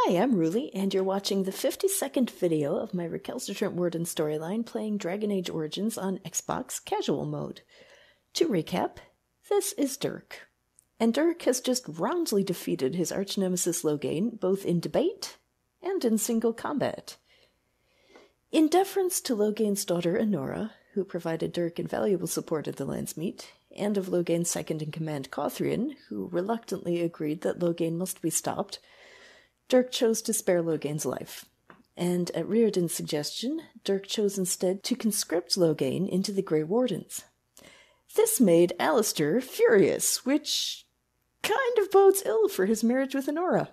Hi, I'm Ruli, and you're watching the 50-second video of my Recalcitrant Warden storyline playing Dragon Age Origins on Xbox Casual Mode. To recap, this is Dirk. And Dirk has just roundly defeated his arch-nemesis Loghain, both in debate and in single combat. In deference to Loghain's daughter Enora, who provided Dirk invaluable support at the Landsmeet, and of Loghain's second-in-command Cauthrian, who reluctantly agreed that Loghain must be stopped, Dirk chose to spare Loghain's life, and at Riordan's suggestion, Dirk chose instead to conscript Loghain into the Grey Wardens. This made Alistair furious, which kind of bodes ill for his marriage with Enora.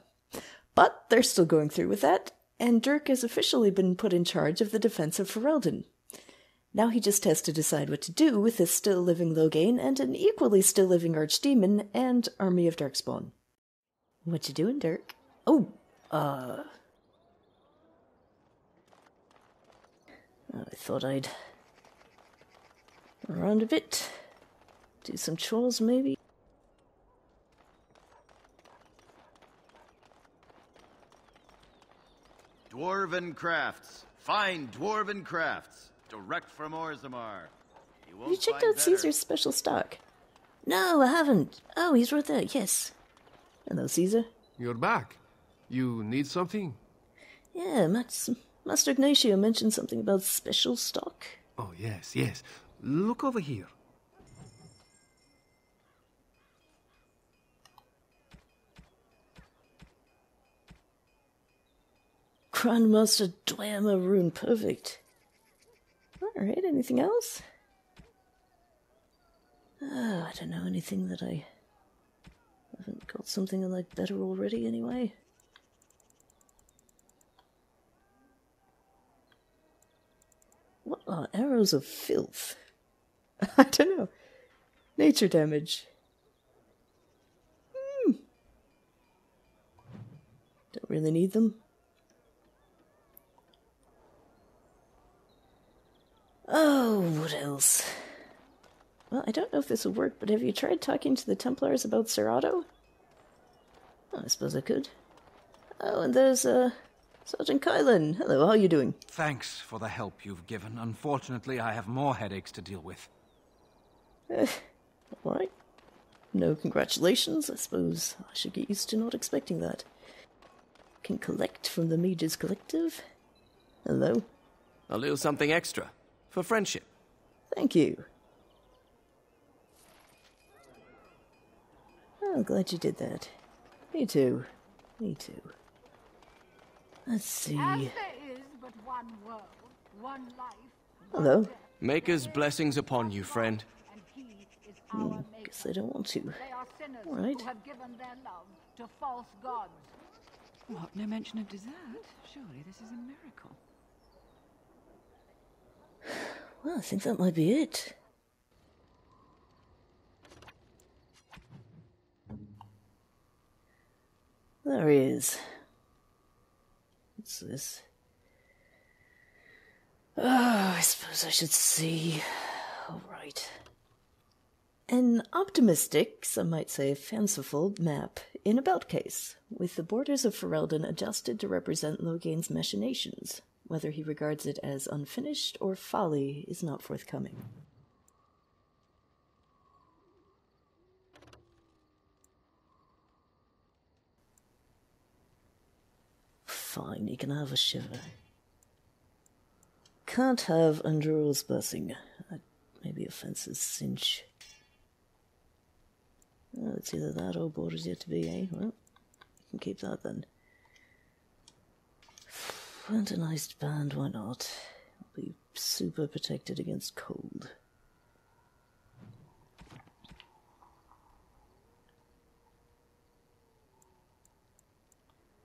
But they're still going through with that, and Dirk has officially been put in charge of the defense of Ferelden. Now he just has to decide what to do with this still-living Loghain and an equally still-living archdemon and army of Darkspawn. What you doing, Dirk? I thought I'd run around a bit, do some chores maybe. Dwarven crafts. Fine dwarven crafts. Direct from Orzammar. Have you checked out Caesar's special stock? No, I haven't. Oh, he's right there, yes. Hello, Caesar. You're back. You need something? Yeah, Master Ignacio mentioned something about special stock. Oh, yes, yes. Look over here. Grandmaster Dwemer rune, perfect. Alright, anything else? Oh, I don't know, anything that I haven't got something I like better already anyway. What are arrows of filth? I don't know. Nature damage. Don't really need them. Oh, what else? Well, I don't know if this will work, but have you tried talking to the Templars about Serrato? Oh, I suppose I could. Oh, and there's, Sergeant Cailan. Hello, how are you doing? Thanks for the help you've given. Unfortunately, I have more headaches to deal with. Alright. No congratulations. I suppose I should get used to not expecting that. Can collect from the Mages Collective. Hello. A little something extra. For friendship. Thank you. Oh, glad you did that. Me too. Me too. Let's see. As there is but one world, one life, Hello. Maker's blessings upon you, friend. and he is our maker. Guess I don't want to. They are sinners Alright. who have given their love to false gods. What, no mention of dessert? Surely this is a miracle. Well, I think that might be it. There he is. What's this? Oh, I suppose I should see. All right. An optimistic, some might say fanciful, map in About Case, with the borders of Ferelden adjusted to represent Loghain's machinations. Whether he regards it as unfinished or folly is not forthcoming. Fine, you can have a shiver. Can't have Andrew's blessing. Maybe offenses cinch. Well, it's either that or borders yet to be, eh? Well, you can keep that then. Flantonized band, why not? I'll be super protected against cold.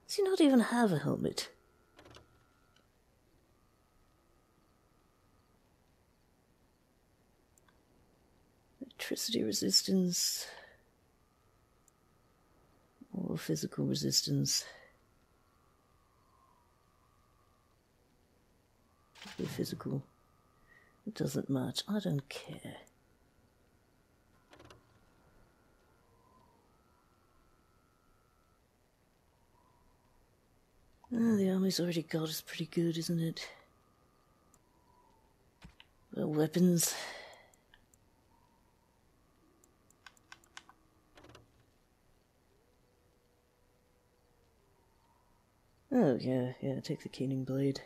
Does he not even have a helmet? Electricity resistance. Or physical resistance. Be physical. It doesn't match. I don't care. The army's already got is pretty good, isn't it? Well, weapons. Oh, yeah, take the keening blade.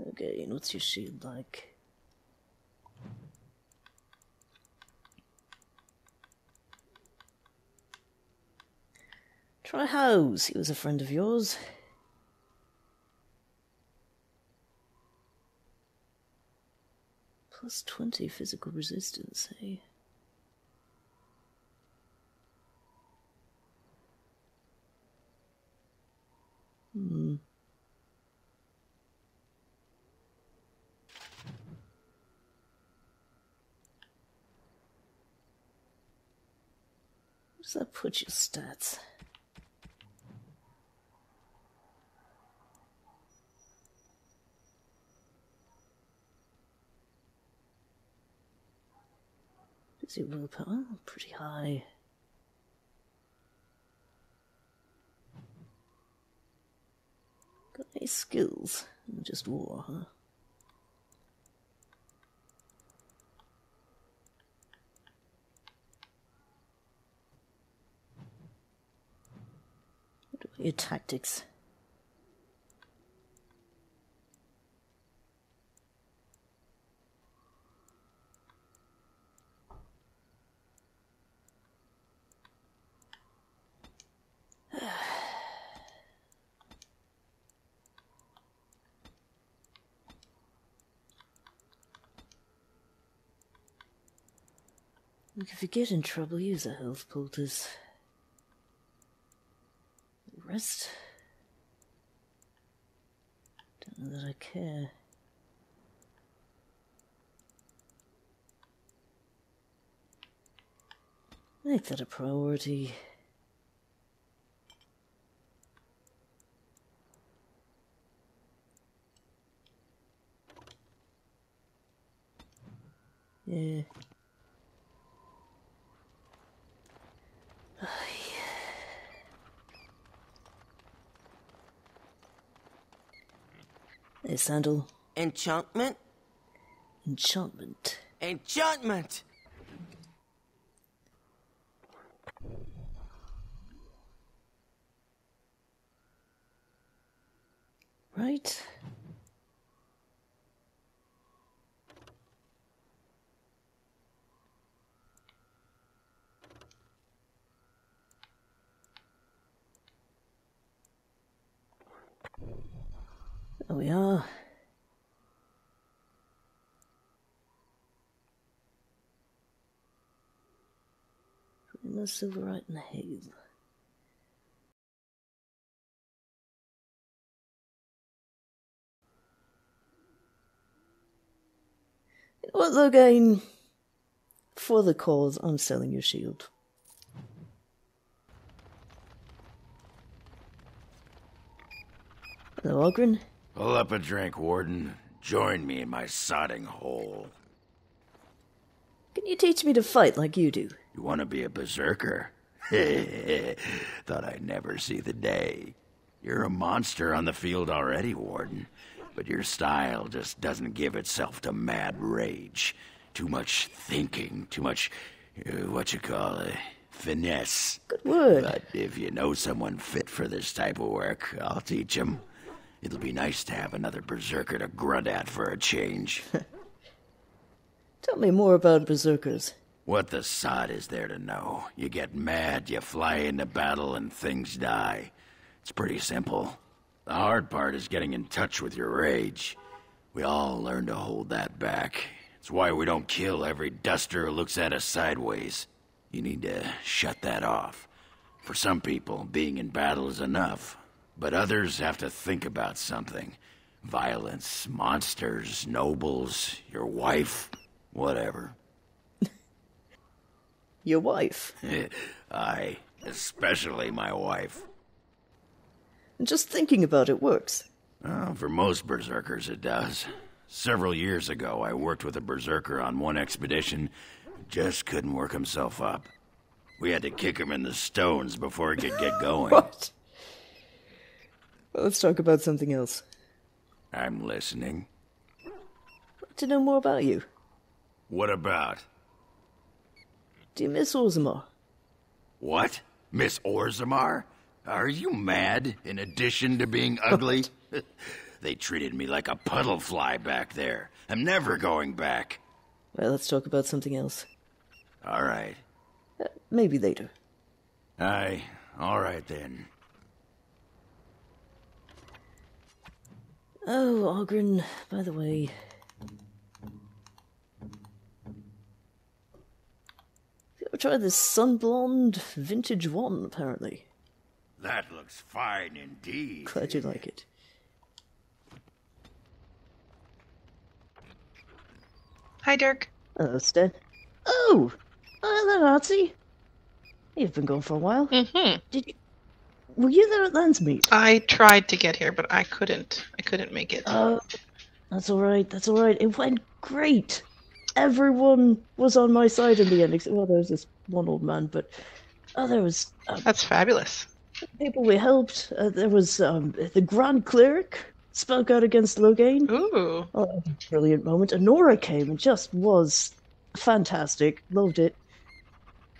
Okay, and what's your shield like? Try Hose, he was a friend of yours. Plus 20 physical resistance, eh? Where does that put your stats? Is your willpower? Oh, pretty high. Got any skills? Just war, huh? What are your tactics? Look, if you get in trouble, use a health poultice. The rest... don't know that I care. Make that a priority. Yeah. Hey, Sandal. Enchantment? Enchantment. Enchantment! Right? There we are. Putting the silverite and the haze. You know what, Loghain? For the cause, I'm selling your shield. Hello, Ogren. Pull up a drink, Warden. Join me in my sodding hole. Can you teach me to fight like you do? You want to be a berserker? Thought I'd never see the day. You're a monster on the field already, Warden. But your style just doesn't give itself to mad rage. Too much thinking, too much, finesse. Good word. But if you know someone fit for this type of work, I'll teach him. It'll be nice to have another berserker to grunt at for a change. Tell me more about berserkers. What the sod is there to know? You get mad, you fly into battle, and things die. It's pretty simple. The hard part is getting in touch with your rage. We all learn to hold that back. It's why we don't kill every duster who looks at us sideways. You need to shut that off. For some people, being in battle is enough. But others have to think about something. Violence, monsters, nobles, your wife, whatever. Your wife? Aye, especially my wife. And just thinking about it works. Well, for most berserkers it does. Several years ago, I worked with a berserker on one expedition who just couldn't work himself up. We had to kick him in the stones before he could get going. What? Let's talk about something else. I'm listening. To know more about you. What about? Do you miss Orzammar? What? Miss Orzammar? Are you mad, in addition to being ugly? They treated me like a puddle fly back there. I'm never going back. Well, let's talk about something else. All right. Maybe later. Aye, all right then. Oh, Ogren, by the way. You ever tried this sun blonde vintage one, apparently? That looks fine indeed. Glad you like it. Hi, Dirk. Hello, Stan. Oh! Hello, Artsy. You've been gone for a while. Mm-hmm. Were you there at Landsmeet? I tried to get here, but I couldn't. I couldn't make it. That's alright, that's alright. It went great. Everyone was on my side in the end, except, well, there was this one old man, but there was... That's fabulous. people we helped. There was the Grand Cleric spoke out against Loghain. Ooh. Oh, brilliant moment. And Nora came and just was fantastic. Loved it.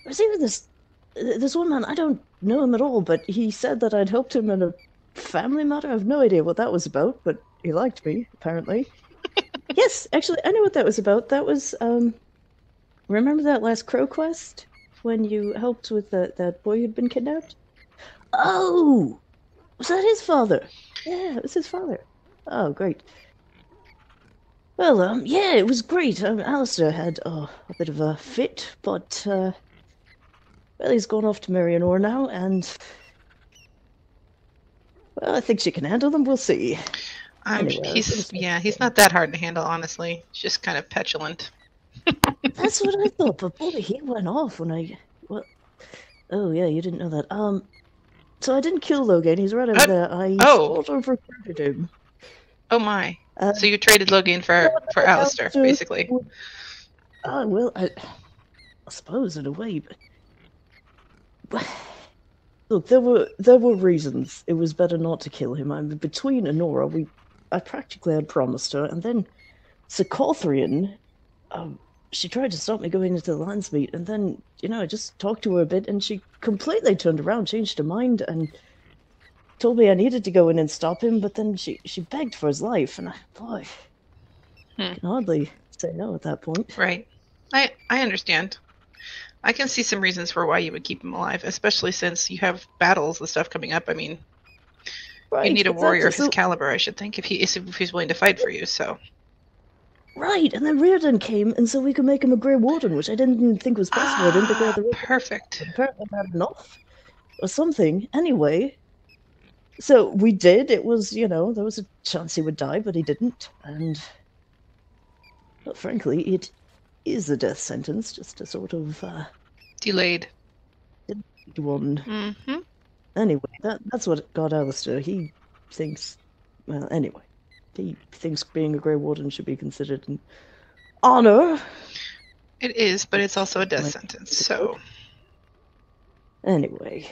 I was even this one man, I don't know him at all, but he said that I'd helped him in a family matter. I have no idea what that was about, but he liked me, apparently. Yes, actually, I know what that was about. That was, remember that last Crow quest? When you helped with that boy who'd been kidnapped? Oh! Was that his father? Yeah, it was his father. Oh, great. Well, yeah, it was great. Alistair had a bit of a fit, but, well, he's gone off to Marianor now, and, well, I think she can handle them. We'll see. Anyway, he's not that hard to handle, honestly. He's just kind of petulant. That's what I thought, but boy, he went off when oh, yeah, you didn't know that. So I didn't kill Loghain, he's right over there. I sort of recruited him. Oh my. So you traded Loghain for Alistair, basically. Well, I suppose in a way, but... Look, there were reasons it was better not to kill him. I mean, between Anora, I practically had promised her, and then Secauthrian, she tried to stop me going into the Landsmeet, and then, I just talked to her a bit, and she completely turned around, changed her mind, and told me I needed to go in and stop him, but then she begged for his life, and I can hardly say no at that point. Right. I understand. I can see some reasons for why you would keep him alive, especially since you have battles and stuff coming up. I mean, you need a warrior of his caliber, I should think, if he's willing to fight for you, so... Right, and then Reardon came, and so we could make him a Grey Warden, which I didn't think was possible. I didn't think we had the perfect. Apparently I had enough, or something. Anyway, so we did. It was, there was a chance he would die, but he didn't. And, well, frankly, it is a death sentence, just a sort of... delayed one. Mm-hmm. Anyway, that's what got Alistair. He thinks... Well, anyway. He thinks being a Grey Warden should be considered an honor. It is, but it's also a death sentence, so... Anyway.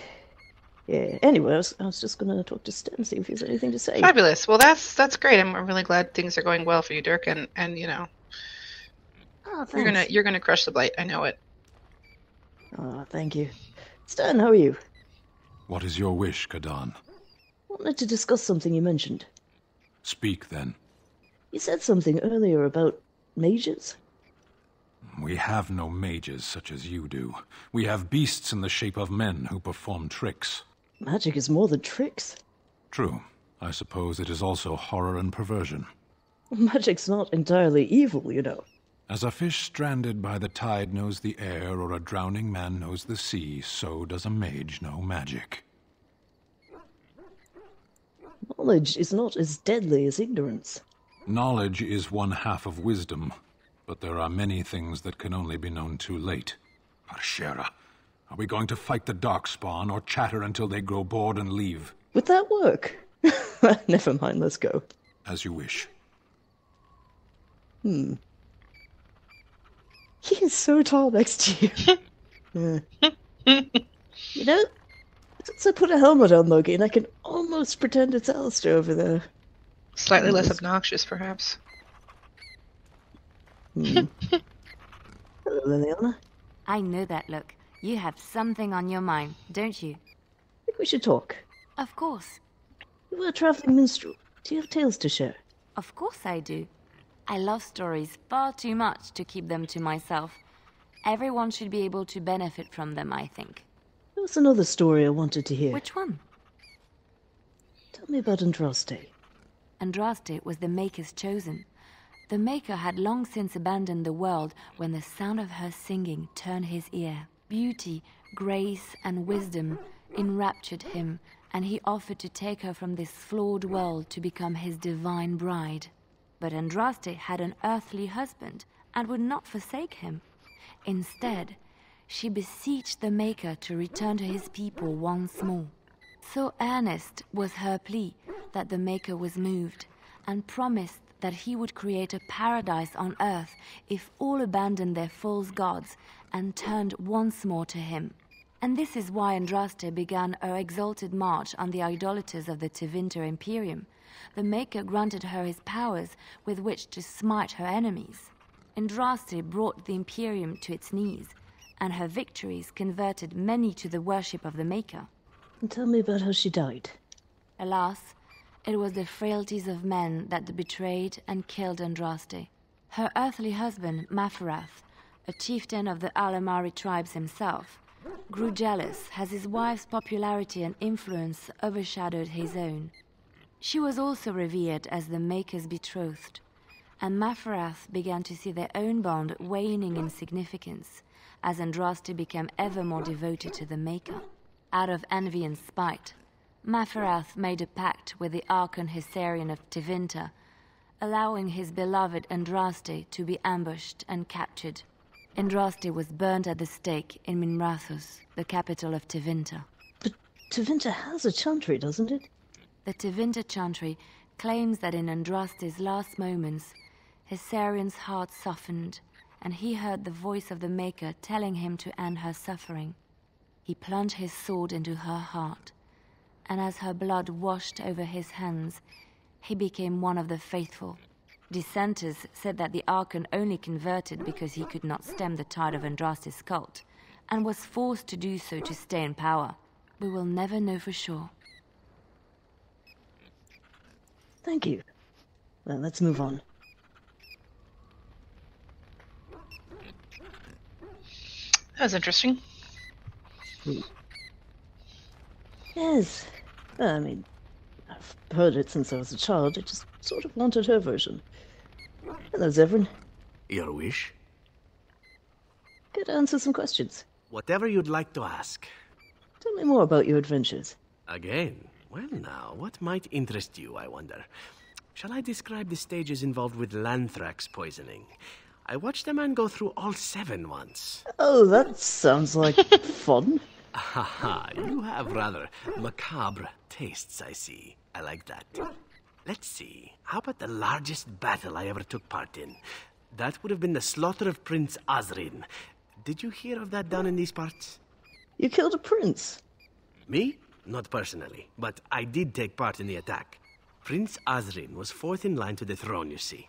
Yeah, anyway, I was just going to talk to Sten, see if he has anything to say. Fabulous. Well, that's great. I'm really glad things are going well for you, Dirk, and Oh, thanks. you're gonna crush the blight. I know it. Oh, thank you. Sten, how are you? What is your wish, Kadan? Wanted to discuss something you mentioned. Speak, then. You said something earlier about mages? We have no mages such as you do. We have beasts in the shape of men who perform tricks. Magic is more than tricks. True. I suppose it is also horror and perversion. Magic's not entirely evil, As a fish stranded by the tide knows the air, or a drowning man knows the sea, so does a mage know magic. Knowledge is not as deadly as ignorance. Knowledge is one half of wisdom, but there are many things that can only be known too late. Arshera, are we going to fight the Darkspawn, or chatter until they grow bored and leave? Would that work? Never mind, let's go. As you wish. He is so tall next to you. Since I put a helmet on Loghain, I can almost let's pretend it's Alistair over there. Slightly less obnoxious, perhaps. Hello, Liliana. I know that look. You have something on your mind, don't you? I think we should talk. Of course. You are a traveling minstrel. Do you have tales to share? Of course I do. I love stories far too much to keep them to myself. Everyone should be able to benefit from them, I think. There was another story I wanted to hear. Which one? Tell me about Andraste. Andraste was the Maker's chosen. The Maker had long since abandoned the world when the sound of her singing turned his ear. Beauty, grace, and wisdom enraptured him, and he offered to take her from this flawed world to become his divine bride. But Andraste had an earthly husband and would not forsake him. Instead, she beseeched the Maker to return to his people once more. So earnest was her plea that the Maker was moved, and promised that he would create a paradise on earth if all abandoned their false gods and turned once more to him. And this is why Andraste began her exalted march on the idolaters of the Tevinter Imperium. The Maker granted her his powers with which to smite her enemies. Andraste brought the Imperium to its knees, and her victories converted many to the worship of the Maker. And tell me about how she died. Alas, it was the frailties of men that betrayed and killed Andraste. Her earthly husband, Maferath, a chieftain of the Alamari tribes himself, grew jealous as his wife's popularity and influence overshadowed his own. She was also revered as the Maker's betrothed, and Maferath began to see their own bond waning in significance as Andraste became ever more devoted to the Maker. Out of envy and spite, Maferath made a pact with the Archon Hysarian of Tevinter, allowing his beloved Andraste to be ambushed and captured. Andraste was burned at the stake in Minrathous, the capital of Tevinter. But Tevinter has a chantry, doesn't it? The Tevinter chantry claims that in Andraste's last moments, Hysarian's heart softened, and he heard the voice of the Maker telling him to end her suffering. He plunged his sword into her heart, and as her blood washed over his hands, he became one of the faithful. Dissenters said that the Archon only converted because he could not stem the tide of Andraste's cult, and was forced to do so to stay in power. We will never know for sure. Thank you. Well, let's move on. That was interesting. Yes. I mean, I've heard it since I was a child. I just sort of wanted her version. Hello, Zevran. Your wish? Could answer some questions. Whatever you'd like to ask. Tell me more about your adventures. Again? Well now, what might interest you, I wonder? Shall I describe the stages involved with Lanthrax poisoning? I watched a man go through all 7 once. Oh, that sounds like fun. Haha, you have rather macabre tastes, I see. I like that. Let's see, how about the largest battle I ever took part in? That would have been the slaughter of Prince Osrin. Did you hear of that down in these parts? You killed a prince? Me? Not personally, but I did take part in the attack. Prince Osrin was 4th in line to the throne, you see.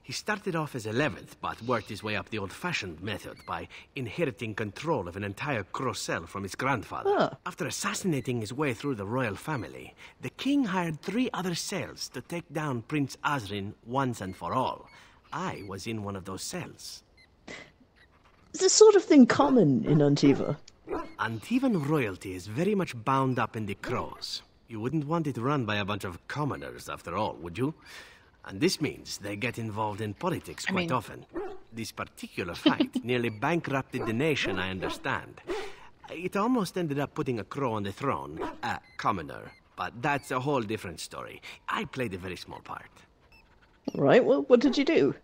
He started off as 11th, but worked his way up the old-fashioned method by inheriting control of an entire Crocel from his grandfather. Huh. After assassinating his way through the royal family, the king hired 3 other cells to take down Prince Osrin once and for all. I was in one of those cells. Is this sort of thing common in Antiva? Antivan royalty is very much bound up in the crows. You wouldn't want it run by a bunch of commoners, after all, would you? And this means they get involved in politics quite often. This particular fight nearly bankrupted the nation, I understand. It almost ended up putting a crow on the throne, a commoner. But that's a whole different story. I played a very small part. Right, well, what did you do?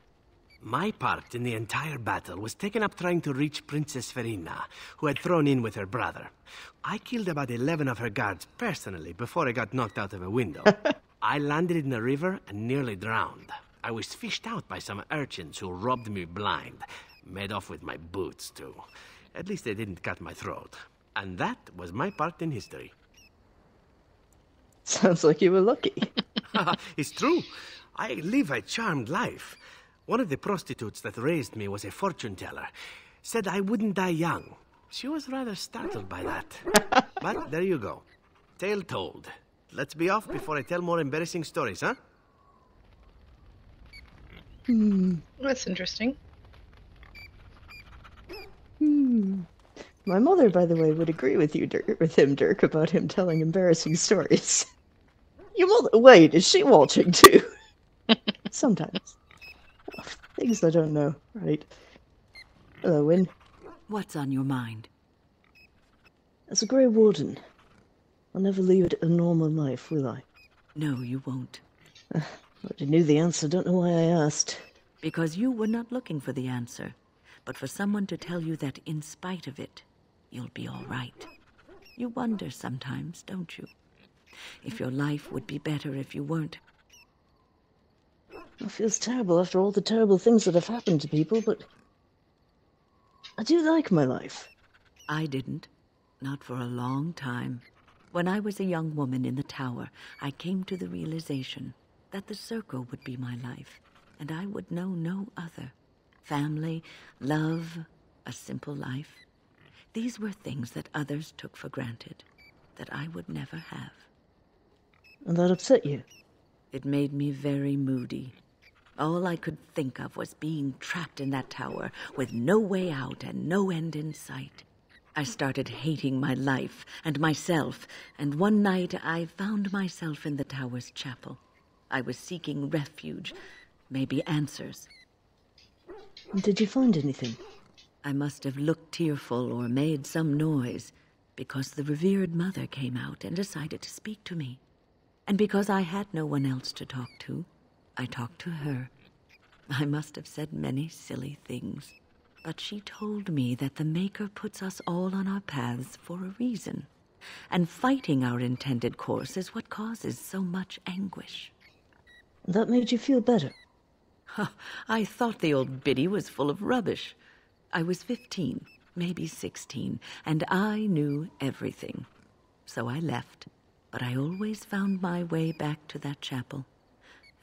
My part in the entire battle was taken up trying to reach Princess Verina, who had thrown in with her brother. I killed about 11 of her guards personally before I got knocked out of a window. I landed in a river and nearly drowned. I was fished out by some urchins who robbed me blind. Made off with my boots, too. At least they didn't cut my throat. And that was my part in history. Sounds like you were lucky. It's true. I live a charmed life. One of the prostitutes that raised me was a fortune teller. Said I wouldn't die young. She was rather startled by that. But there you go. Tale told. Let's be off before I tell more embarrassing stories, huh? That's interesting. My mother, by the way, would agree with you, Dirk, about him telling embarrassing stories. Your mother... Wait, is she watching too? Sometimes. Oh, things I don't know, right? Hello, Wynne. What's on your mind? As a Grey Warden, I'll never lead a normal life, will I? No, you won't. I already knew the answer, don't know why I asked. Because you were not looking for the answer, but for someone to tell you that in spite of it, you'll be all right. You wonder sometimes, don't you? If your life would be better if you weren't. It feels terrible after all the terrible things that have happened to people, but I do like my life. I didn't. Not for a long time. When I was a young woman in the tower, I came to the realization that the circle would be my life, and I would know no other. Family, love, a simple life. These were things that others took for granted, that I would never have. And that upset you? It made me very moody. All I could think of was being trapped in that tower with no way out and no end in sight. I started hating my life and myself, and one night I found myself in the tower's chapel. I was seeking refuge, maybe answers. Did you find anything? I must have looked tearful or made some noise, because the revered mother came out and decided to speak to me. And because I had no one else to talk to, I talked to her. I must have said many silly things, but she told me that the Maker puts us all on our paths for a reason, and fighting our intended course is what causes so much anguish. That made you feel better? I thought the old biddy was full of rubbish. I was 15, maybe 16, and I knew everything. So I left, but I always found my way back to that chapel.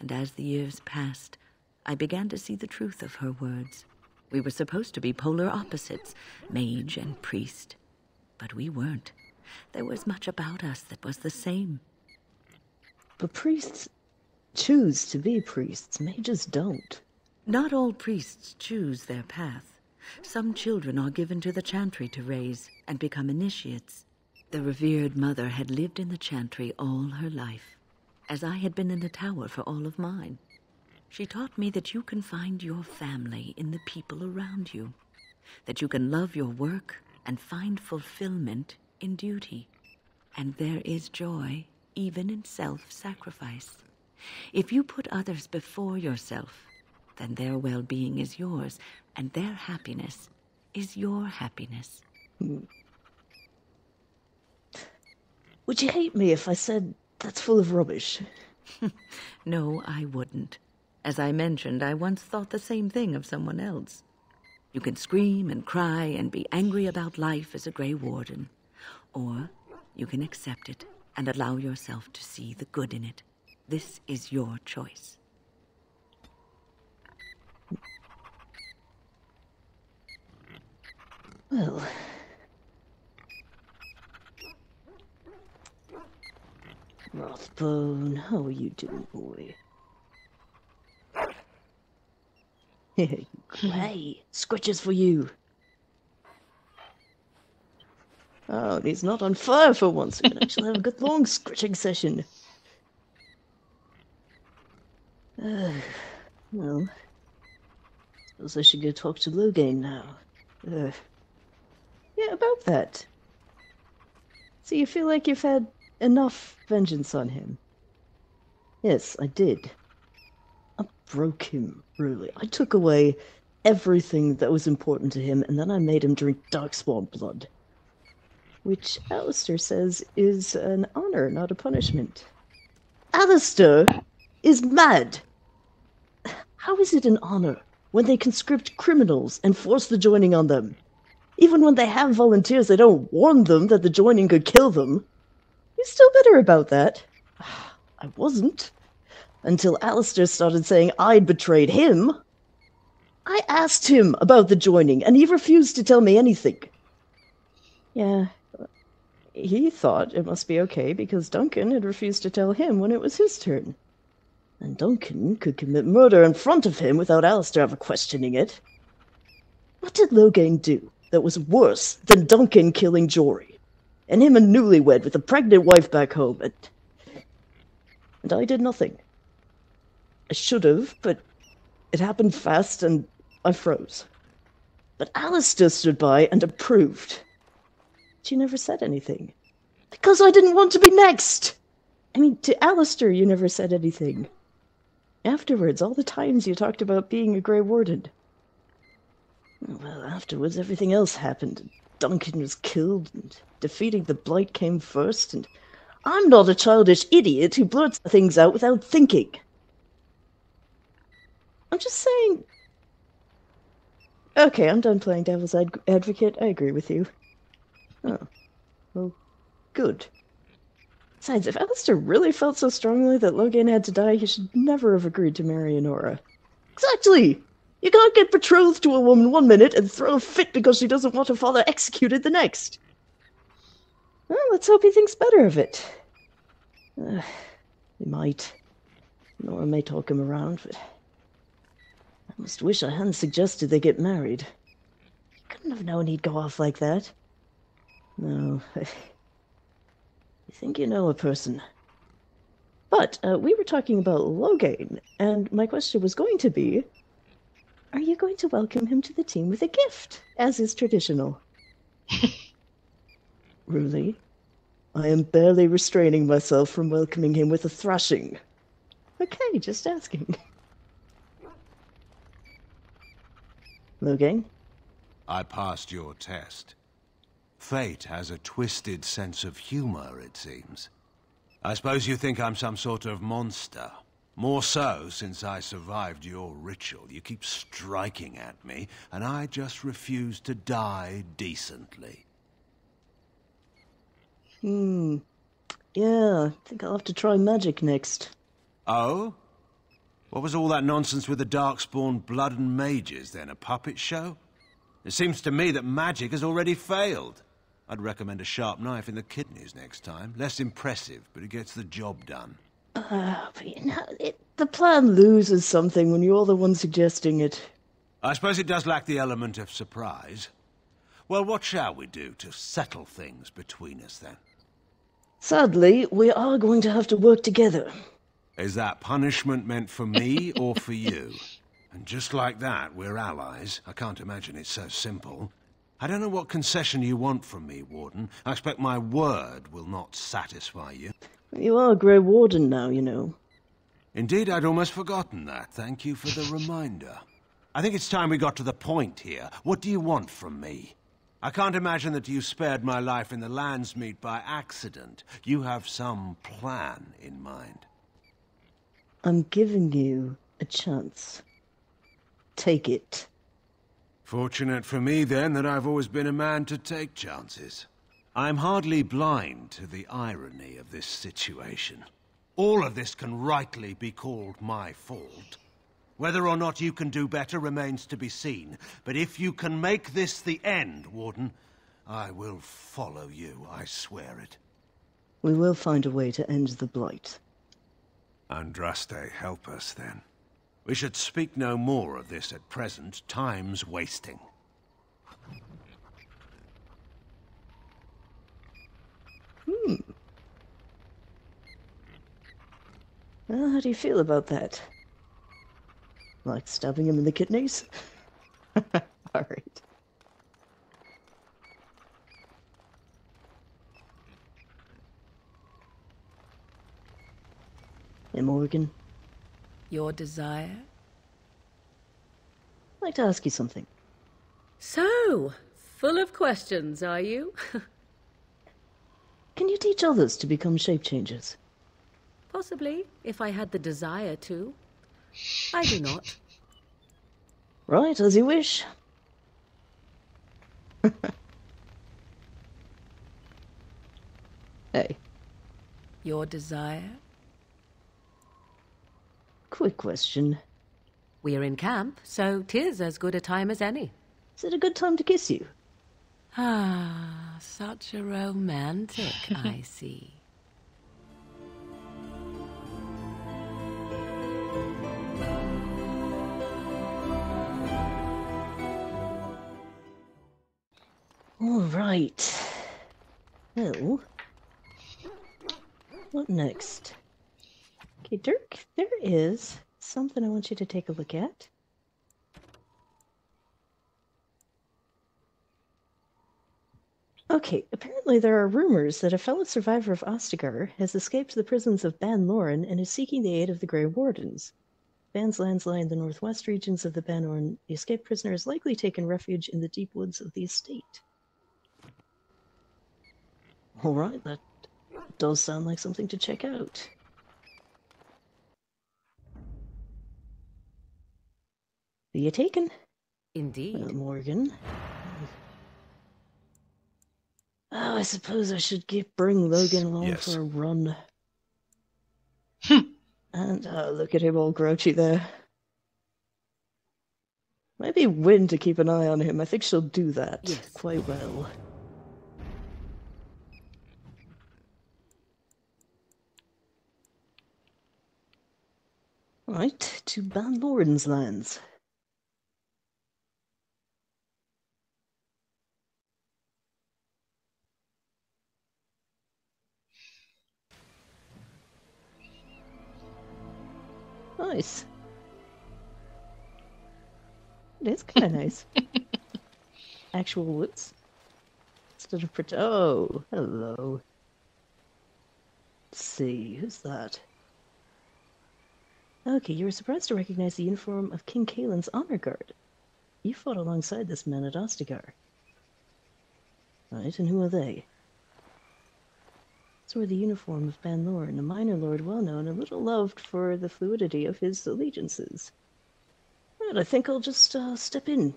And as the years passed, I began to see the truth of her words. We were supposed to be polar opposites, mage and priest. But we weren't. There was much about us that was the same. But priests choose to be priests. Mages don't. Not all priests choose their path. Some children are given to the chantry to raise and become initiates. The revered mother had lived in the chantry all her life, as I had been in the tower for all of mine. She taught me that you can find your family in the people around you, that you can love your work and find fulfillment in duty. And there is joy even in self-sacrifice. If you put others before yourself, then their well-being is yours, and their happiness is your happiness. Would you hate me if I said that's full of rubbish? No, I wouldn't. As I mentioned, I once thought the same thing of someone else. You can scream and cry and be angry about life as a Grey Warden, or you can accept it and allow yourself to see the good in it. This is your choice. Well... Rothbone, how are you doing, boy? Hey, scratches for you. Oh, and he's not on fire for once. We can actually have a good long scratching session. Well, suppose I should go talk to Loghain now. Yeah, about that. So you feel like you've had enough vengeance on him? Yes, I did. I broke him, really. I took away everything that was important to him, and then I made him drink darkspawn blood. Which Alistair says is an honor, not a punishment. Alistair is mad! How is it an honor when they conscript criminals and force the joining on them? Even when they have volunteers, they don't warn them that the joining could kill them. He's still bitter about that. I wasn't. Until Alistair started saying I'd betrayed him. I asked him about the joining, and he refused to tell me anything. Yeah, he thought it must be okay because Duncan had refused to tell him when it was his turn. And Duncan could commit murder in front of him without Alistair ever questioning it. What did Loghain do that was worse than Duncan killing Jory? And him a newlywed with a pregnant wife back home, and I did nothing. I should have, but it happened fast and I froze. But Alistair stood by and approved. She never said anything. Because I didn't want to be next! I mean, to Alistair you never said anything. Afterwards, all the times you talked about being a Grey Warden. Well, afterwards everything else happened. Duncan was killed, and defeating the Blight came first, and I'm not a childish idiot who blurts things out without thinking. I'm just saying... Okay, I'm done playing devil's advocate. I agree with you. Oh. Well, good. Besides, if Alistair really felt so strongly that Loghain had to die, he should never have agreed to marry Honora. Exactly! You can't get betrothed to a woman one minute and throw a fit because she doesn't want her father executed the next. Well, let's hope he thinks better of it. He might. Nora may talk him around, but... I must wish I hadn't suggested they get married. He couldn't have known he'd go off like that. No. You think you know a person. But, we were talking about Loghain, and my question was going to be... Are you going to welcome him to the team with a gift, as is traditional? Really? I am barely restraining myself from welcoming him with a thrashing. Okay, just asking. Loghain? I passed your test. Fate has a twisted sense of humor, it seems. I suppose you think I'm some sort of monster. More so since I survived your ritual. You keep striking at me, and I just refuse to die decently. Yeah, I think I'll have to try magic next. Oh? What was all that nonsense with the Darkspawn blood and mages, then? A puppet show? It seems to me that magic has already failed. I'd recommend a sharp knife in the kidneys next time. Less impressive, but it gets the job done. But you know, the plan loses something when you're the one suggesting it. I suppose it does lack the element of surprise. Well, what shall we do to settle things between us, then? Sadly, we are going to have to work together. Is that punishment meant for me or for you? And just like that, we're allies. I can't imagine it's so simple. I don't know what concession you want from me, Warden. I expect my word will not satisfy you. You are Grey Warden now, you know. Indeed, I'd almost forgotten that. Thank you for the reminder. I think it's time we got to the point here. What do you want from me? I can't imagine that you spared my life in the Landsmeet by accident. You have some plan in mind. I'm giving you a chance. Take it. Fortunate for me, then, that I've always been a man to take chances. I'm hardly blind to the irony of this situation. All of this can rightly be called my fault. Whether or not you can do better remains to be seen. But if you can make this the end, Warden, I will follow you, I swear it. We will find a way to end the Blight. Andraste, help us, then. We should speak no more of this at present. Time's wasting. Well, how do you feel about that? Like stabbing him in the kidneys? Alright. Hey, Morrigan. Your desire? I'd like to ask you something. So, full of questions, are you? Can you teach others to become shape-changers? Possibly, if I had the desire to. I do not. Right, as you wish. Hey. Your desire? quick question. We're in camp, so 'tis as good a time as any. Is it a good time to kiss you? Ah, such a romantic, I see. All right. Well, what next? Okay, Dirk, there is something I want you to take a look at. Okay, apparently there are rumors that a fellow survivor of Ostagar has escaped the prisons of Ban Loren and is seeking the aid of the Grey Wardens. Ban's lands lie in the northwest regions of the Ban Loren. The escaped prisoner has likely taken refuge in the deep woods of the estate. All right, that does sound like something to check out. Are you taken? Indeed. Morrigan. Oh, I suppose I should bring Logan along for a run. And look at him all grouchy there. Maybe Wynne to keep an eye on him. I think she'll do that quite well. Right, to Ban Loren's lands. Nice. It is kind of nice. Actual woods. Instead of oh, hello. Let's see, who's that? Okay, you were surprised to recognize the uniform of King Cailan's honor guard. You fought alongside this man at Ostagar. Right, and who are they? These were the uniform of Ban Loren, a minor lord well known and little loved for the fluidity of his allegiances. Right, I think I'll just step in.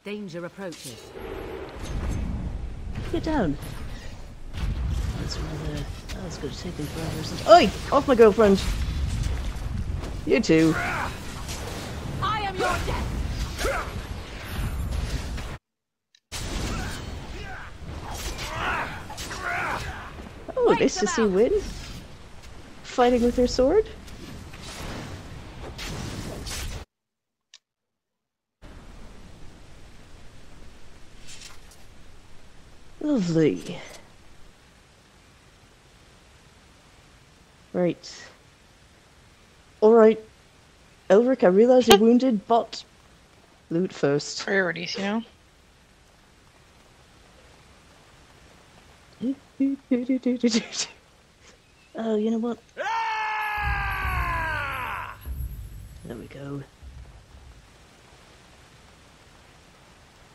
Danger approaches. Get down. That's rather... That's going to take me forever. Oi! Off my girlfriend! You too. I am your death! Oh, nice to see Wynne fighting with her sword. Lovely. Right. Alright. Elric, I realize you're wounded, but loot first. Priorities, you know? Oh, you know what? There we go.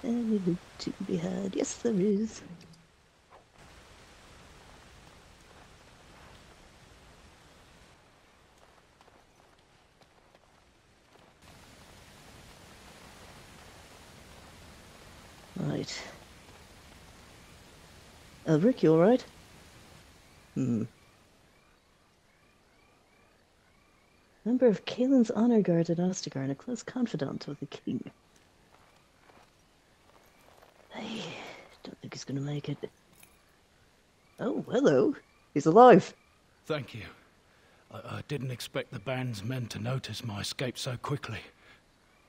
Any loot to be had? Yes, there is. Right. Elric, you alright? Member of Cailan's honor guard at Ostagar and a close confidant of the king. I don't think he's gonna make it. Oh, hello. He's alive. Thank you. I didn't expect the band's men to notice my escape so quickly.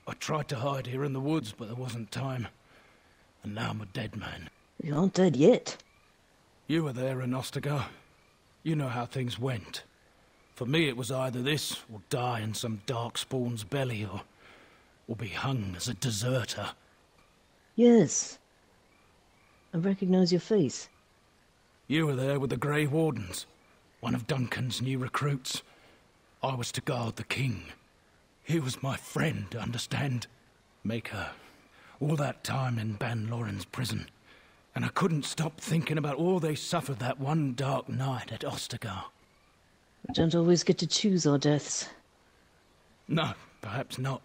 I tried to hide here in the woods, but there wasn't time. And now I'm a dead man. You aren't dead yet. You were there in Ostagar. You know how things went. For me, it was either this, or die in some darkspawn's belly, or be hung as a deserter. Yes. I recognize your face. You were there with the Grey Wardens, one of Duncan's new recruits. I was to guard the king. He was my friend, understand? Maker. All that time in Ban Loren's prison. And I couldn't stop thinking about all they suffered that one dark night at Ostagar. We don't always get to choose our deaths. No, perhaps not.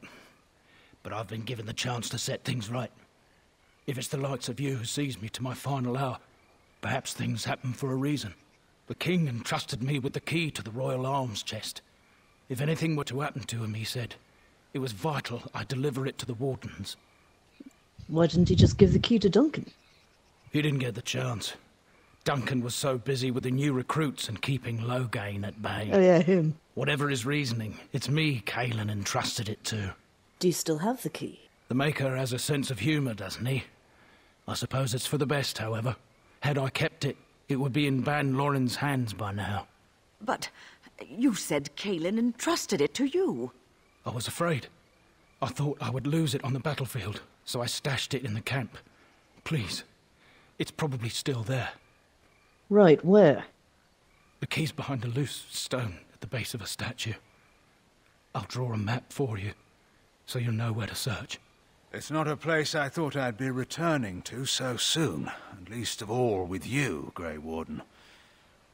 But I've been given the chance to set things right. If it's the likes of you who sees me to my final hour, perhaps things happen for a reason. The king entrusted me with the key to the royal arms chest. If anything were to happen to him, he said, it was vital I deliver it to the wardens. Why didn't he just give the key to Duncan? He didn't get the chance. Duncan was so busy with the new recruits and keeping Loghain at bay. Oh yeah, him. Whatever his reasoning, it's me Cailan entrusted it to. Do you still have the key? The Maker has a sense of humour, doesn't he? I suppose it's for the best, however. Had I kept it, it would be in Ban Loren's hands by now. But you said Cailan entrusted it to you. I was afraid. I thought I would lose it on the battlefield, so I stashed it in the camp. Please, it's probably still there. Right, where? The key's behind a loose stone at the base of a statue. I'll draw a map for you, so you'll know where to search. It's not a place I thought I'd be returning to so soon, and least of all with you, Grey Warden.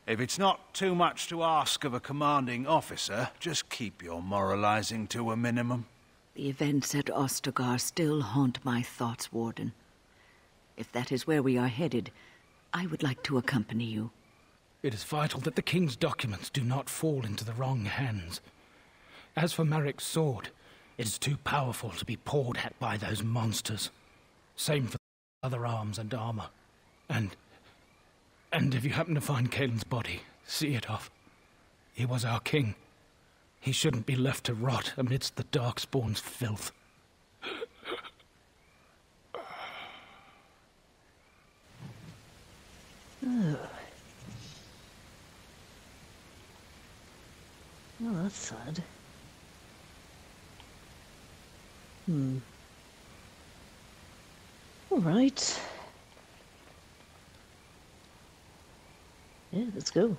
If it's not too much to ask of a commanding officer, just keep your moralizing to a minimum. The events at Ostagar still haunt my thoughts, Warden. If that is where we are headed, I would like to accompany you. It is vital that the king's documents do not fall into the wrong hands. As for Marik's sword, it is too powerful to be pawed at by those monsters. Same for other arms and armor. And if you happen to find Cailan's body, see it off. He was our king. He shouldn't be left to rot amidst the Darkspawn's filth. Oh. Well, that's sad. All right. Yeah, let's go.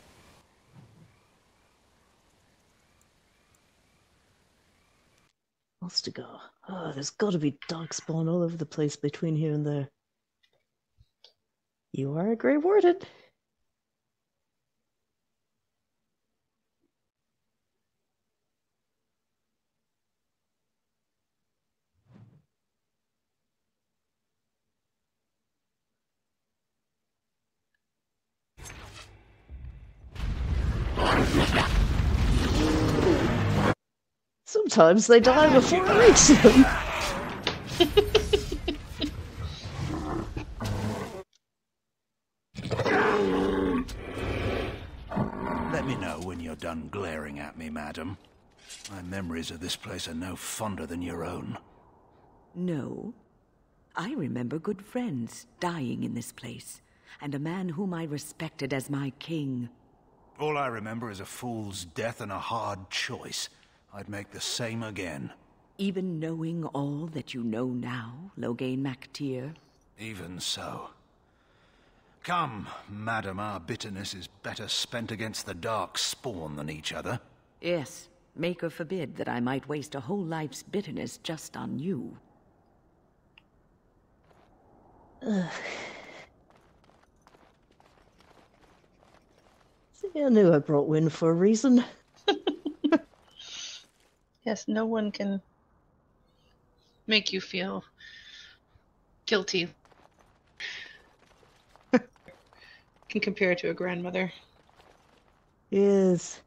Ostagar. Oh, there's got to be Darkspawn all over the place between here and there. You are a Grey Warden. Sometimes they die before I reach them. Let me know when you're done glaring at me, madam. My memories of this place are no fonder than your own. No. I remember good friends dying in this place, and a man whom I respected as my king. All I remember is a fool's death and a hard choice. I'd make the same again. Even knowing all that you know now, Loghain MacTyr? Even so. Come, madam, our bitterness is better spent against the Darkspawn than each other. Yes, Maker forbid that I might waste a whole life's bitterness just on you. See, I knew I brought Wynne for a reason. Yes, no one can make you feel guilty. Can compare to a grandmother. Yes.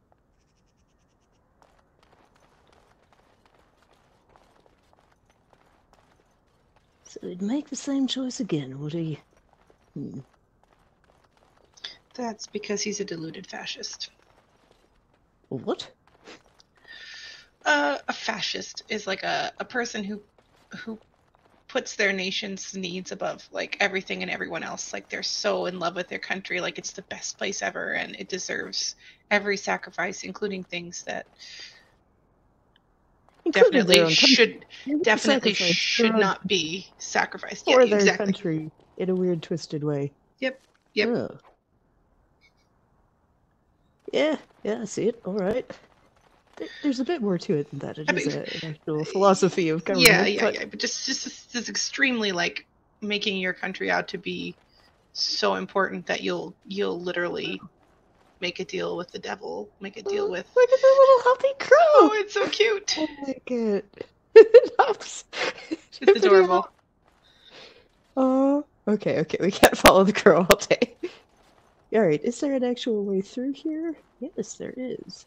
So he'd make the same choice again, would he? That's because he's a deluded fascist. What? A fascist is like a person who puts their nation's needs above like everything and everyone else. Like they're so in love with their country, like it's the best place ever and it deserves every sacrifice, including things that definitely should not be sacrificed. For Yeah, their country in a weird, twisted way. Yep. Oh. Yeah, I see it. All right. There's a bit more to it than that. It is an actual philosophy of government. Yeah. But just this extremely like making your country out to be so important that you'll literally make a deal with the devil. Make a deal with. Look at the little healthy crow. Oh, it's so cute. Oh my god. It's adorable. Oh, okay, we can't follow the crow all day. Alright, is there an actual way through here? Yes, there is.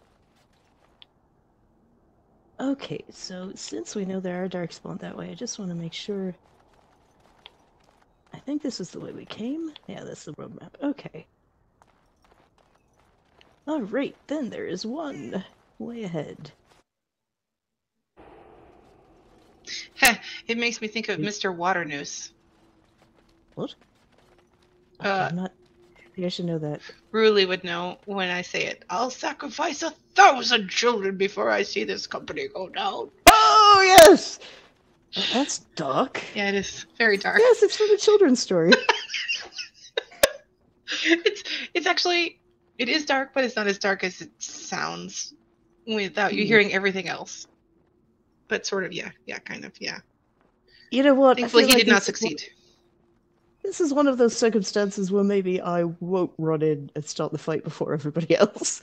Okay, so since we know there are darkspawn that way, I just want to make sure... I think this is the way we came. Yeah, that's the roadmap. Okay. Alright, then there is one way ahead. It makes me think of Mr. Waternoose. What? I'm not... I should know that. Ruli would know when I say it. I'll sacrifice 1,000 children before I see this company go down. Oh, yes! That's dark. Yeah, it is very dark. Yes, it's from a children's story. It's actually... It is dark, but it's not as dark as it sounds without you hearing everything else. But sort of, yeah, kind of, yeah. You know what? Thankfully, he did not succeed. This is one of those circumstances where maybe I won't run in and start the fight before everybody else.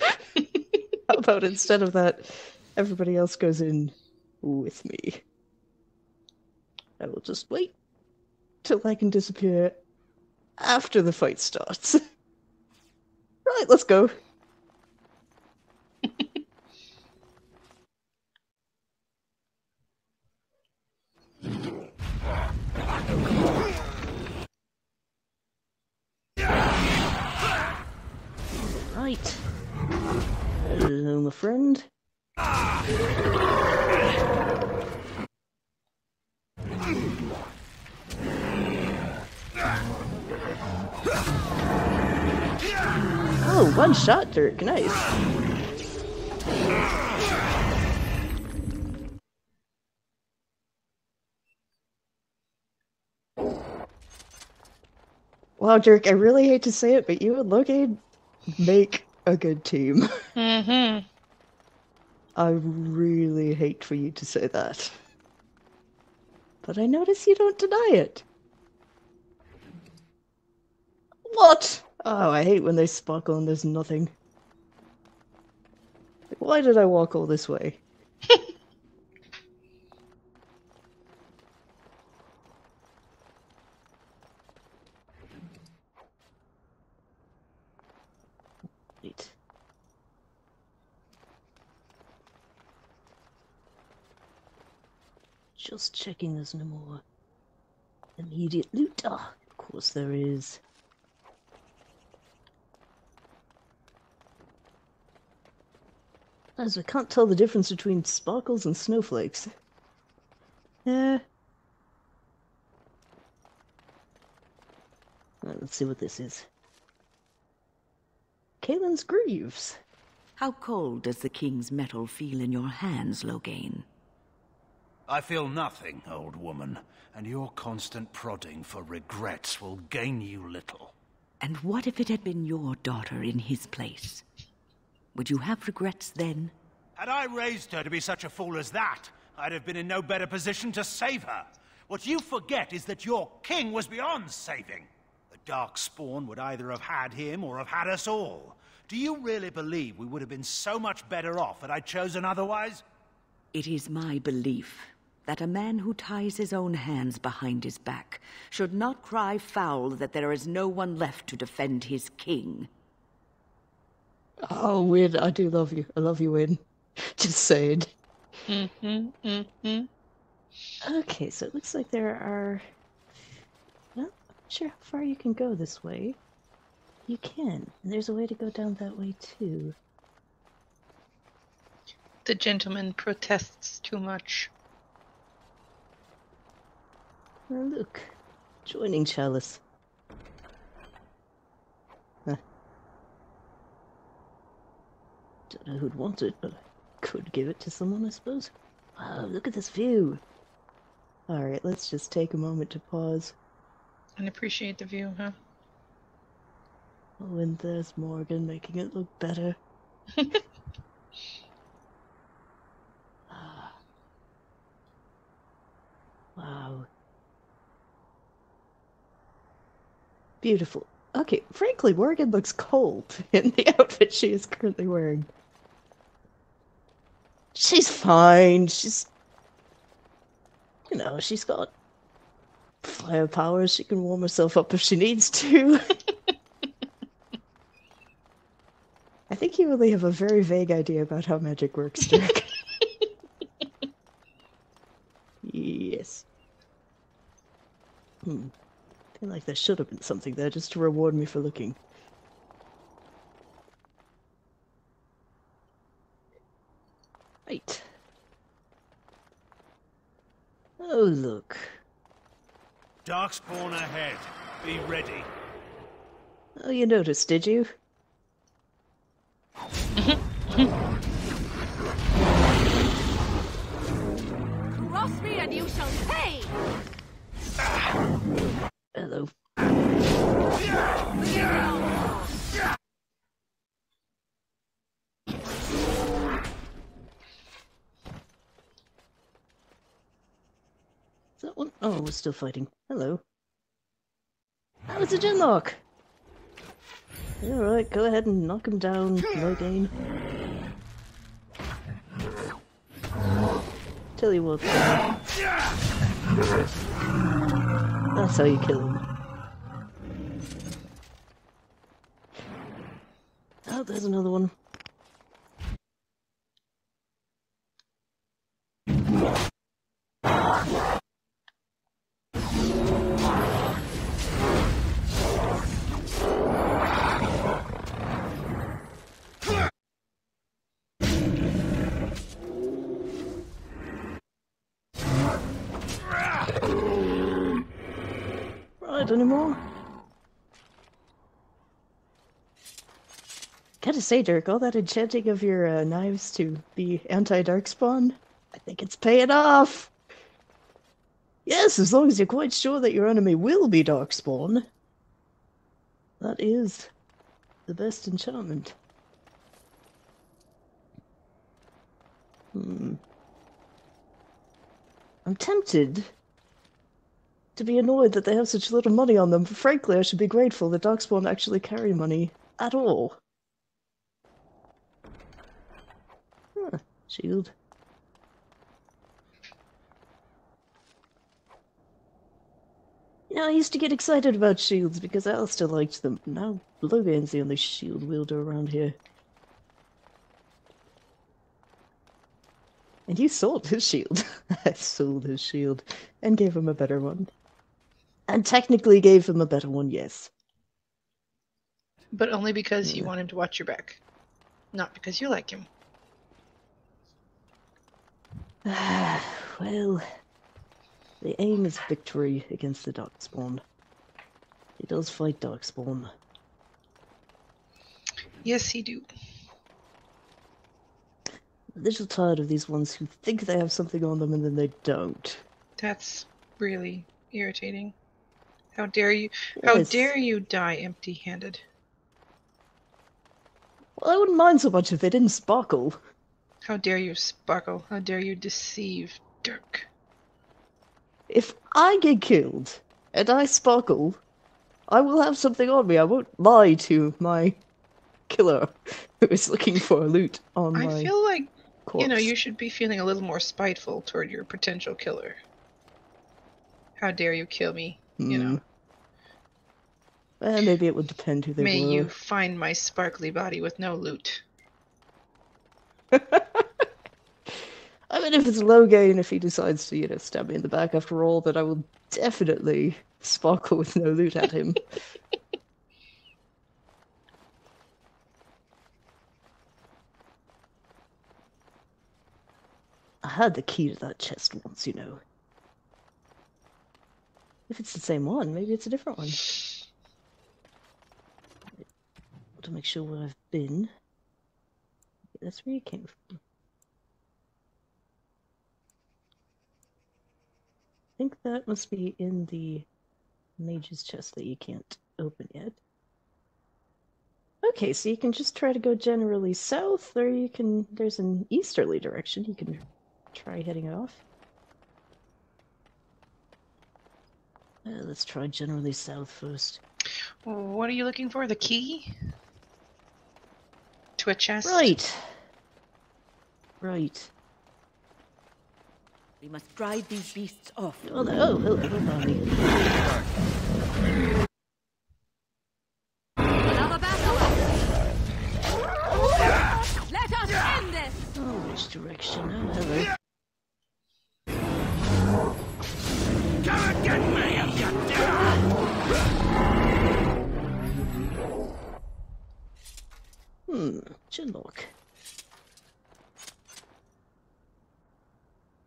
How about instead of that, everybody else goes in with me? I will just wait till I can disappear after the fight starts. Right, let's go. Right. Hello, my friend. Oh, one shot, Dirk. Nice. Wow, Dirk, I really hate to say it, but you and Loghain make a good team. Mm-hmm. I really hate for you to say that. But I notice you don't deny it. What? Oh, I hate when they sparkle and there's nothing. Why did I walk all this way? Wait. Just checking there's no more immediate loot. Ah, of course there is. As I can't tell the difference between sparkles and snowflakes. Well, let's see what this is. Cailan's greaves. How cold does the king's metal feel in your hands, Loghain? I feel nothing, old woman, and your constant prodding for regrets will gain you little. And what if it had been your daughter in his place? Would you have regrets then? Had I raised her to be such a fool as that, I'd have been in no better position to save her. What you forget is that your king was beyond saving. The Darkspawn would either have had him or have had us all. Do you really believe we would have been so much better off had I chosen otherwise? It is my belief that a man who ties his own hands behind his back should not cry foul that there is no one left to defend his king. Oh, Wynne, I do love you. I love you, Wynne. Just saying. Okay, so it looks like there are... Well, I'm not sure how far you can go this way. You can. And there's a way to go down that way, too. The gentleman protests too much. Oh, look. Joining chalice. Huh. Don't know who'd want it, but I could give it to someone, I suppose. Wow, look at this view. Alright, let's just take a moment to pause. And appreciate the view, huh? Oh, and there's Morrigan making it look better. Wow. Beautiful. Okay, frankly, Morrigan looks cold in the outfit she is currently wearing. She's fine. She's... You know, she's got fire powers. She can warm herself up if she needs to. I think you really have a very vague idea about how magic works, Dirk. Yes. I feel like there should have been something there just to reward me for looking. Right. Oh, look. Darkspawn ahead. Be ready. Oh, you noticed, did you? Cross me and you shall pay! Hello. Is that one? Oh, we're still fighting. Hello. Oh, it's a Genlock! Alright, go ahead and knock him down, Loghain. Tell you what, that's how you kill him. Oh, there's another one. Right, anymore? Gotta say, Dirk, all that enchanting of your knives to be anti-darkspawn, I think it's paying off! Yes, as long as you're quite sure that your enemy will be darkspawn. That is the best enchantment. I'm tempted to be annoyed that they have such little money on them, but frankly I should be grateful that darkspawn actually carry money at all. Huh, shield. You know, I used to get excited about shields because I still liked them. Now Loghain's the only shield wielder around here. And you sold his shield. I sold his shield and gave him a better one. And technically gave him a better one, yes. But only because you want him to watch your back. Not because you like him. Well, the aim is victory against the darkspawn. He does fight darkspawn. Yes, he do. I'm a little tired of these ones who think they have something on them and then they don't. That's really irritating. How dare you? How dare you die empty-handed? Well, I wouldn't mind so much if they didn't sparkle. How dare you sparkle? How dare you deceive Dirk? If I get killed and I sparkle, I will have something on me. I won't lie to my killer who is looking for loot on my I feel like, corpse. you know, you should be feeling a little more spiteful toward your potential killer. How dare you kill me, you know? Well, maybe it would depend who they May were. you find my sparkly body with no loot. I mean, if it's Loghain, if he decides to, you know, stab me in the back after all, then I will definitely sparkle with no loot at him. I had the key to that chest once, you know. If it's the same one, maybe it's a different one. To make sure where I've been. That's where you came from. I think that must be in the mage's chest that you can't open yet. Okay, so you can just try to go generally south, or you can... There's an easterly direction you can try heading off. Let's try generally south first. What are you looking for? The key? To a chest? Right. Right. We must drive these beasts off. Hello, buddy. Another battle! Let us end this! Oh, which direction? Oh, hello. Come and get me, you goddamn! Chinlock.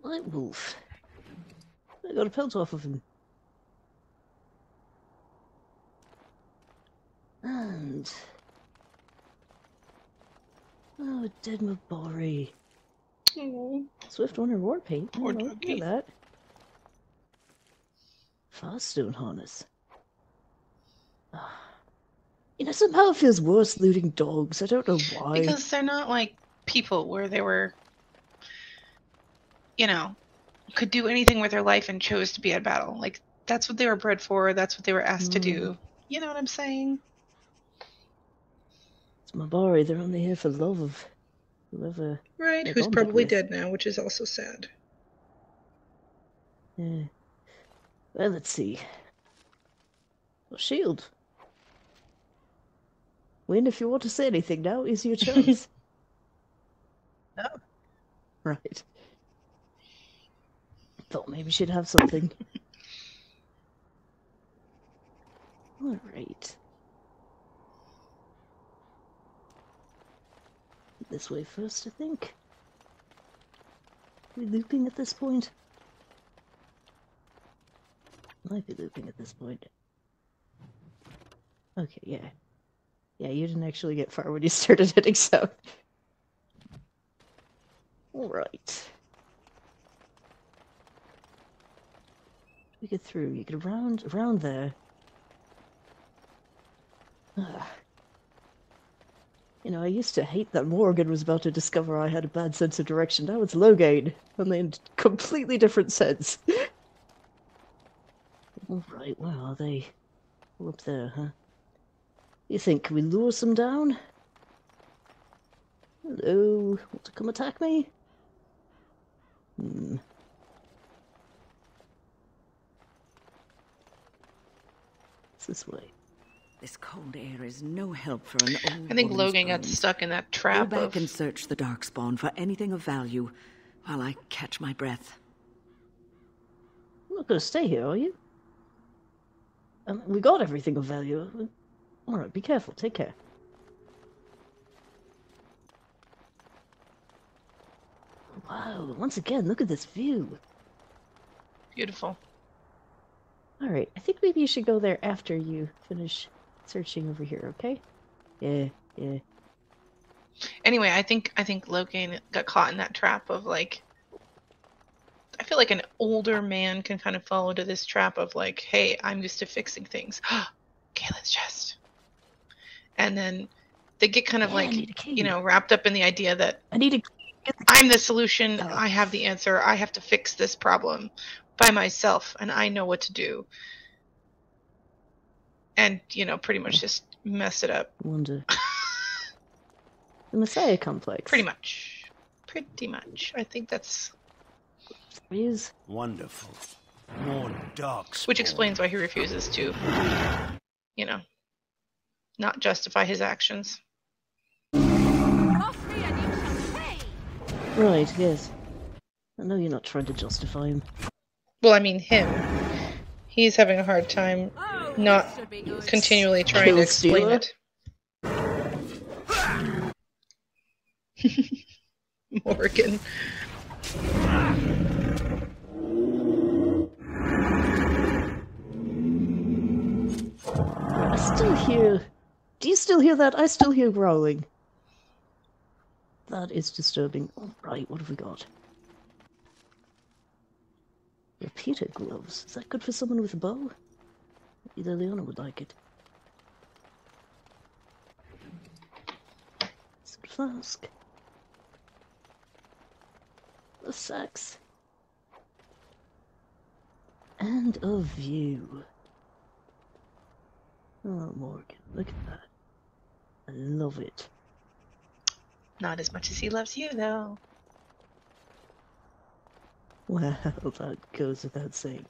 White wolf. I got a pelt off of him. And... oh, a dead Mabari. Swift Runner War Paint. Poor Look doggy. at that. Faststone harness. You know, somehow it feels worse looting dogs. I don't know why. Because they're not like people where they were, you know, could do anything with their life and chose to be at battle. Like, that's what they were bred for. That's what they were asked to do. You know what I'm saying? It's Mabari. They're only here for love of whoever. Right, who's probably dead now, which is also sad. Yeah. Well, let's see. Well, shield. Wynne, if you want to say anything now, is your chance. No. Right. Thought maybe she'd have something. Alright. This way first, I think. Are we looping at this point? Might be looping at this point. Okay, yeah. Yeah, you didn't actually get far when you started heading south. Alright. We get through. You get around there. You know, I used to hate that Morrigan was about to discover I had a bad sense of direction. Now it's Loghain, only in a completely different sense. Alright, where are they? All up there, huh? You think, can we lure some down? Hello, want to come attack me? It's this way. This cold air is no help for an old I think woman's Loghain got bones. stuck in that trap Go back of... and search the Darkspawn for anything of value while I catch my breath. You're not going to stay here, are you? We got everything of value. Alright, be careful. Take care. Wow, once again, look at this view. Beautiful. Alright, I think maybe you should go there after you finish searching over here, okay? Yeah. Anyway, I think Loghain got caught in that trap of, like... I feel like an older man can kind of fall into this trap of, like, hey, I'm used to fixing things. Cailan's chest. And then they get kind of, like, you know, wrapped up in the idea that I'm the solution, I have the answer, I have to fix this problem by myself, and I know what to do. And, you know, pretty much just mess it up. Wonder. The Messiah complex. Pretty much. I think that's... is wonderful. More dogs. Which explains why he refuses to, you know, not justify his actions. Right, yes. I know you're not trying to justify him. Well, I mean him. He's having a hard time not continually trying to explain it. Morrigan. I still hear... Do you still hear that? I still hear growling. That is disturbing. Alright, what have we got? Repeater gloves. Is that good for someone with a bow? Either Leona would like it. Acid flask. A sax. And a view. Oh, Morrigan, look at that. I love it. Not as much as he loves you, though. Well, that goes without saying.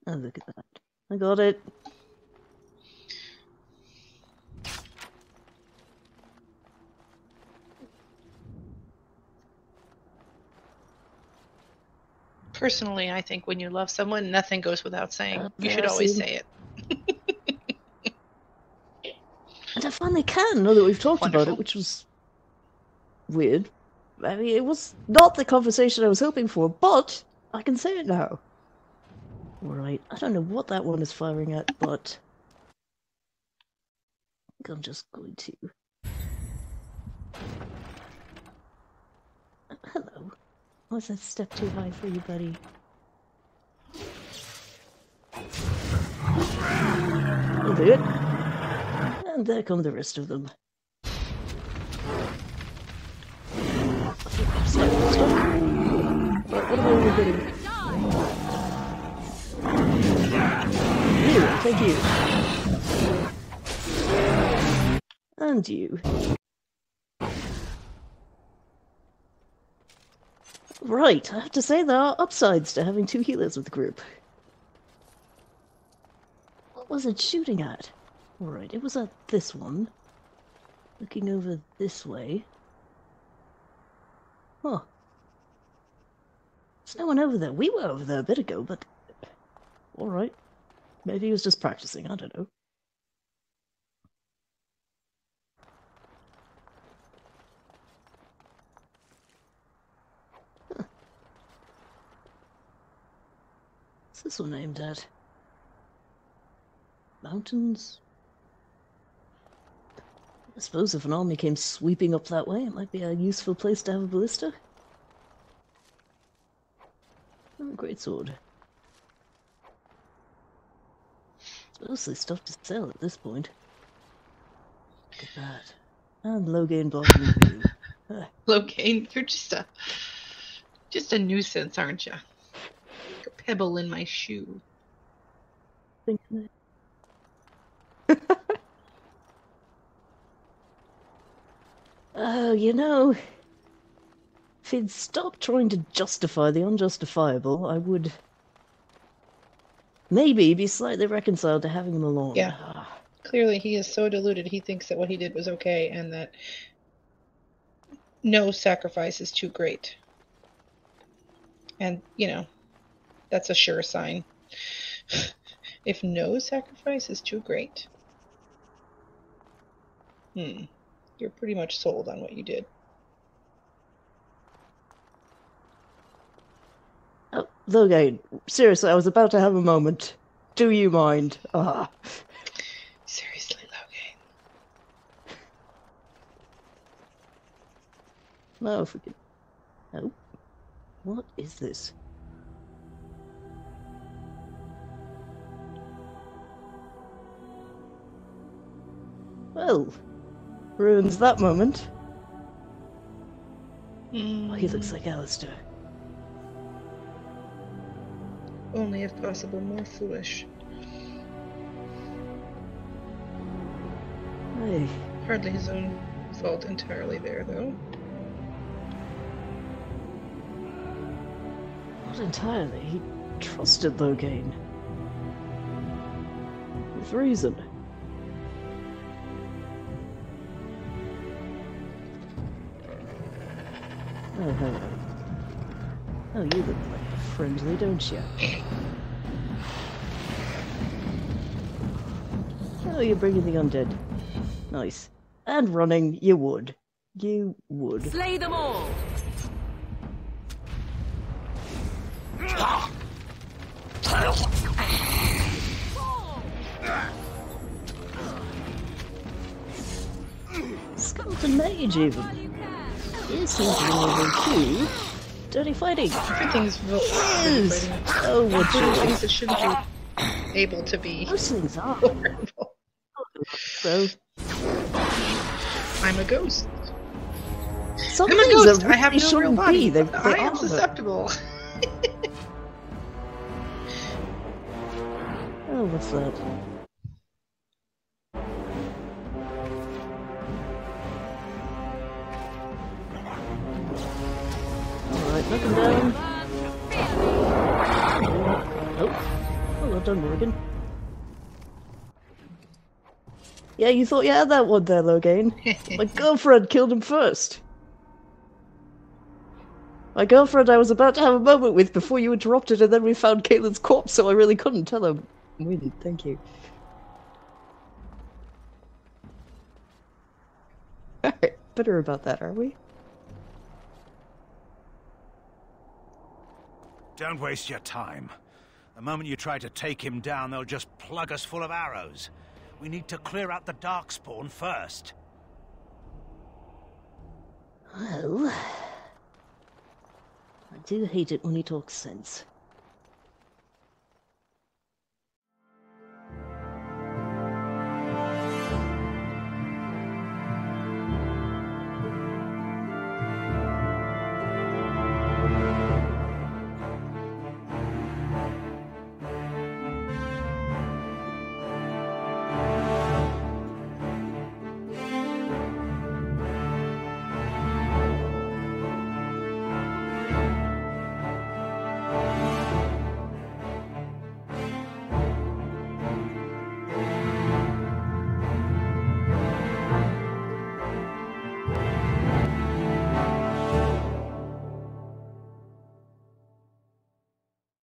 Oh, look at that. I got it. Personally, I think when you love someone, nothing goes without saying. You should always say it. And I finally can, now that we've talked about it, which was weird. I mean, it was not the conversation I was hoping for, but I can say it now. Right, I don't know what that one is firing at, but I think I'm just going to... Hello. Was that step too high for you, buddy? I'll do it. And there come the rest of them. Right, what am I really getting? You, thank you. And you. Right, I have to say there are upsides to having two healers with the group. What was it shooting at? Alright, it was at this one. Looking over this way. Huh. There's no one over there. We were over there a bit ago, but... Alright. Maybe he was just practicing, I don't know. Huh. What's this one aimed at? Mountains? I suppose if an army came sweeping up that way, it might be a useful place to have a ballista. Oh, great sword. It's mostly stuff to sell at this point. Look at that. And Loghain blocking the view. Loghain, you're just a nuisance, aren't you? Like a pebble in my shoe. Thinking Oh, you know, if he'd stopped trying to justify the unjustifiable, I would maybe be slightly reconciled to having him along. Yeah. Clearly he is so deluded he thinks that what he did was okay and that no sacrifice is too great. And, you know, that's a sure sign. If no sacrifice is too great, you're pretty much sold on what you did. Oh, Loghain, seriously, I was about to have a moment. Do you mind? Seriously, Loghain. No, if we could... Oh. What is this? Well, ruins that moment. Oh, he looks like Alistair. Only if possible more foolish. Hey. Hardly his own fault entirely there, though. Not entirely. He trusted Loghain. With reason. Oh, hello. Oh, you look like friendly, don't you? Oh, you're bringing the undead. Nice. And running, you would. You would. Slay them all! Skeleton mage, even. He seems to be level 2. Dirty fighting. Everything's yes. Oh, what things that shouldn't be able to be. Those things are. Horrible. So. I'm a ghost. Some I'm a things ghost. Really I have no real body. They I am susceptible. Oh, what's that? Alright, knock him down. Well done, Morrigan. Yeah, you thought you had that one there, Loghain. My girlfriend killed him first. My girlfriend I was about to have a moment with before you interrupted, and then we found Cailan's corpse, so I really couldn't tell him. Wynne, thank you. Alright, better about that, are we? Don't waste your time. The moment you try to take him down, they'll just plug us full of arrows. We need to clear out the Darkspawn first. Well... I do hate it when he talks sense.